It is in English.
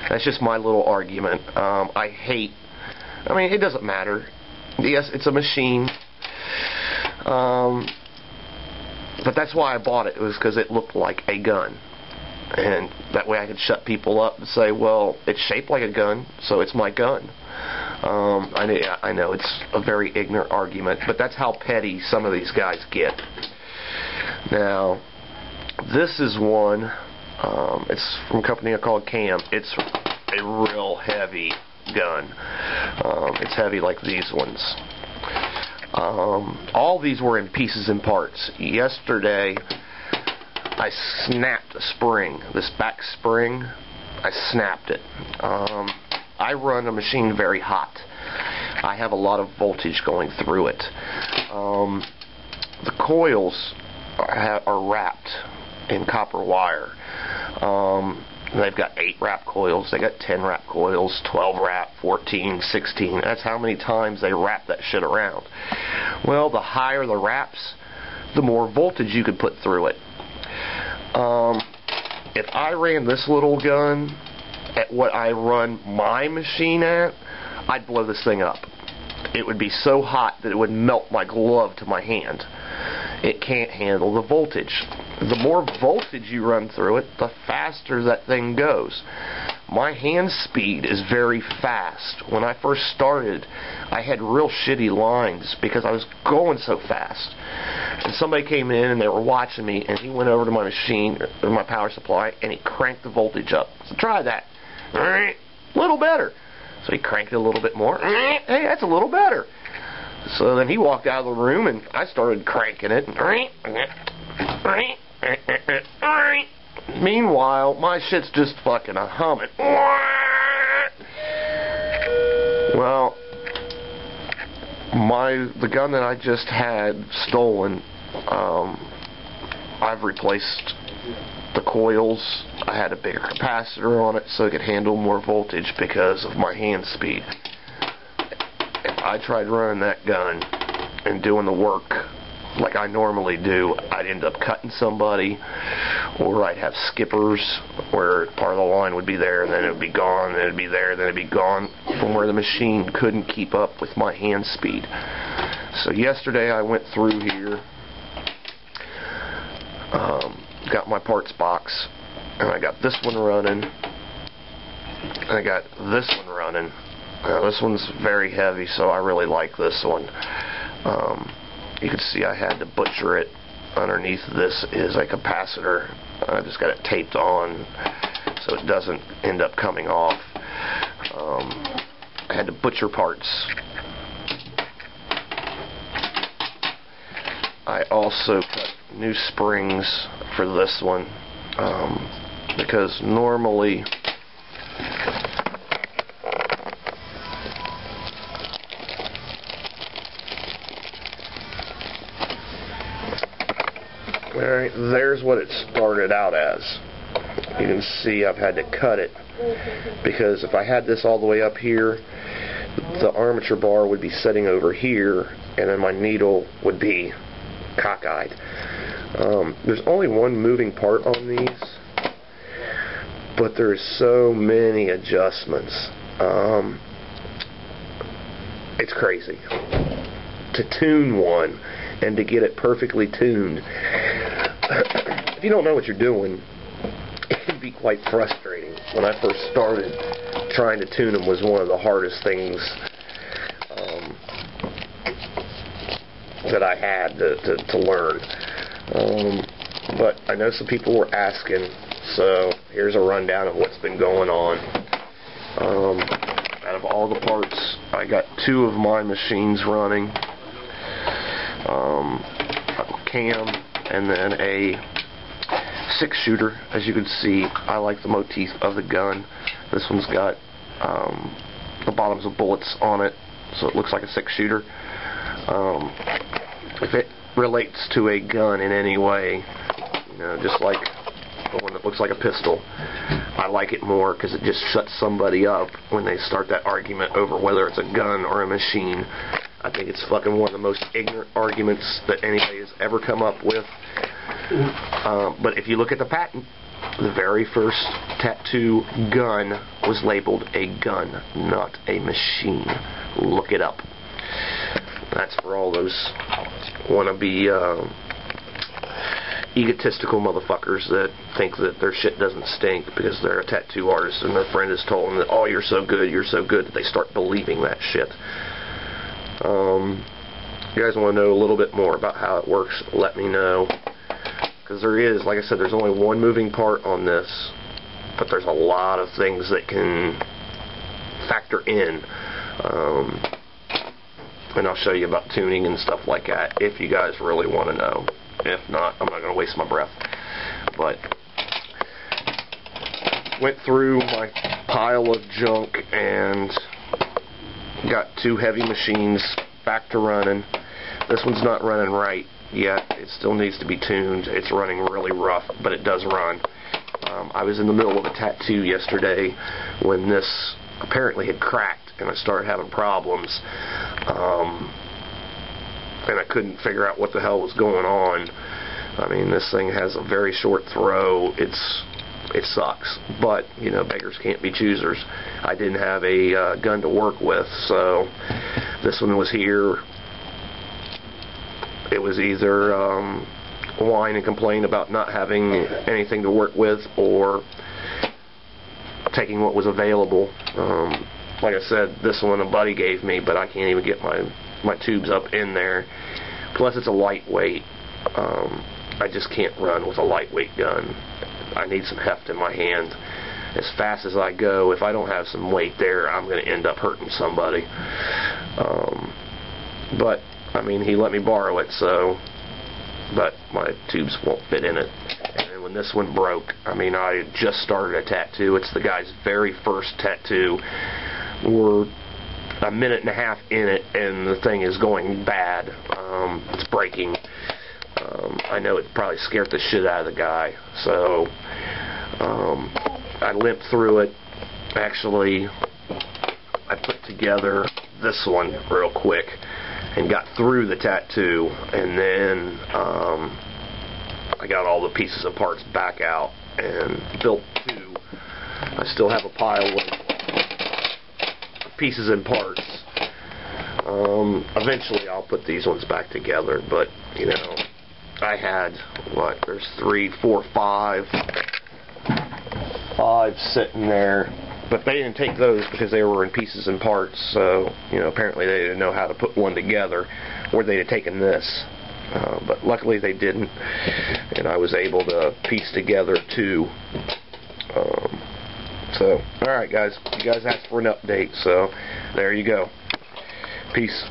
That's just my little argument. I mean, it doesn't matter. Yes, it's a machine. But that's why I bought it. It was because it looked like a gun. And that way I could shut people up and say, well, it's shaped like a gun, so it's my gun. I know it's a very ignorant argument, but that's how petty some of these guys get. Now, this is one. It's from a company called Cam. It's a real heavy gun. It's heavy like these ones. All these were in pieces and parts. Yesterday, I snapped a spring. This back spring, I snapped it. I run a machine very hot. I have a lot of voltage going through it. The coils are wrapped in copper wire. They've got 8 wrap coils, they got 10 wrap coils, 12 wrap, 14, 16. That's how many times they wrap that shit around. Well, the higher the wraps, the more voltage you could put through it. If I ran this little gun at what I run my machine at, I'd blow this thing up. It would be so hot that it would melt my glove to my hand. It can't handle the voltage. The more voltage you run through it, the faster that thing goes. My hand speed is very fast. When I first started, I had real shitty lines because I was going so fast. And somebody came in and they were watching me, and he went over to my machine, or my power supply, and he cranked the voltage up. So try that. A little better. So he cranked it a little bit more. Hey, that's a little better. So then he walked out of the room, and I started cranking it. Meanwhile, my shit's just fucking humming. Well, the gun that I just had stolen, I've replaced the coils. I had a bigger capacitor on it so it could handle more voltage because of my hand speed. If I tried running that gun and doing the work like I normally do, I'd end up cutting somebody, or I'd have skippers where part of the line would be there and then it would be gone, then it would be there, then it would be gone, from where the machine couldn't keep up with my hand speed. So yesterday I went through here, got my parts box, and I got this one running, and I got this one running. This one's very heavy, so I really like this one. You can see I had to butcher it. Underneath this is a capacitor. I just got it taped on so it doesn't end up coming off. I had to butcher parts. I also cut new springs for this one because normally alright, there's what it started out as. You can see I've had to cut it because if I had this all the way up here, the armature bar would be sitting over here and then my needle would be cockeyed. There's only one moving part on these, but there's so many adjustments. It's crazy. To tune one and to get it perfectly tuned, if you don't know what you're doing, it can be quite frustrating. When I first started, trying to tune them was one of the hardest things that I had to learn. But I know some people were asking, so here's a rundown of what's been going on. Out of all the parts, I got 2 of my machines running. A cam and then a 6-shooter. As you can see, I like the motif of the gun. This one's got the bottoms of bullets on it, so it looks like a 6-shooter. If it relates to a gun in any way, you know, just like the one that looks like a pistol, I like it more because it just shuts somebody up when they start that argument over whether it's a gun or a machine. I think it's fucking one of the most ignorant arguments that anybody has ever come up with. But if you look at the patent, The very first tattoo gun was labeled a gun, not a machine. Look it up. That's for all those wannabe egotistical motherfuckers that think that their shit doesn't stink because they're a tattoo artist and their friend has told them that, oh, you're so good, that they start believing that shit. You guys want to know a little bit more about how it works, let me know. Because there is, like I said, there's only one moving part on this, but there's a lot of things that can factor in. And I'll show you about tuning and stuff like that if you guys really want to know. If not, I'm not going to waste my breath. But went through my pile of junk and got 2 heavy machines back to running. This one's not running right yet. It still needs to be tuned. It's running really rough, but it does run. I was in the middle of a tattoo yesterday when this apparently had cracked and I started having problems. And I couldn't figure out what the hell was going on. I mean, this thing has a very short throw. It sucks. But, you know, beggars can't be choosers. I didn't have a gun to work with, so this one was here. It was either whine and complain about not having anything to work with or taking what was available. Like I said, this one a buddy gave me, but I can't even get my tubes up in there. Plus it's a lightweight. I just can't run with a lightweight gun. I need some heft in my hand. As fast as I go, if I don't have some weight there, I'm going to end up hurting somebody. But I mean, he let me borrow it, so, but my tubes won't fit in it. And when this one broke, I mean, I had just started a tattoo. It's the guy's very first tattoo. We're a minute and a half in it, and the thing is going bad. It's breaking. I know it probably scared the shit out of the guy, so I limped through it. Actually, I put together this one real quick and got through the tattoo, and then I got all the pieces and parts back out and built 2. I still have a pile of pieces and parts. Eventually I'll put these ones back together, but you know, I had there's 3, 4, 5 sitting there, but they didn't take those because they were in pieces and parts, so you know, apparently they didn't know how to put one together, or they'd have taken this, but luckily they didn't, and I was able to piece together 2. So alright guys, you guys asked for an update, so there you go. Peace.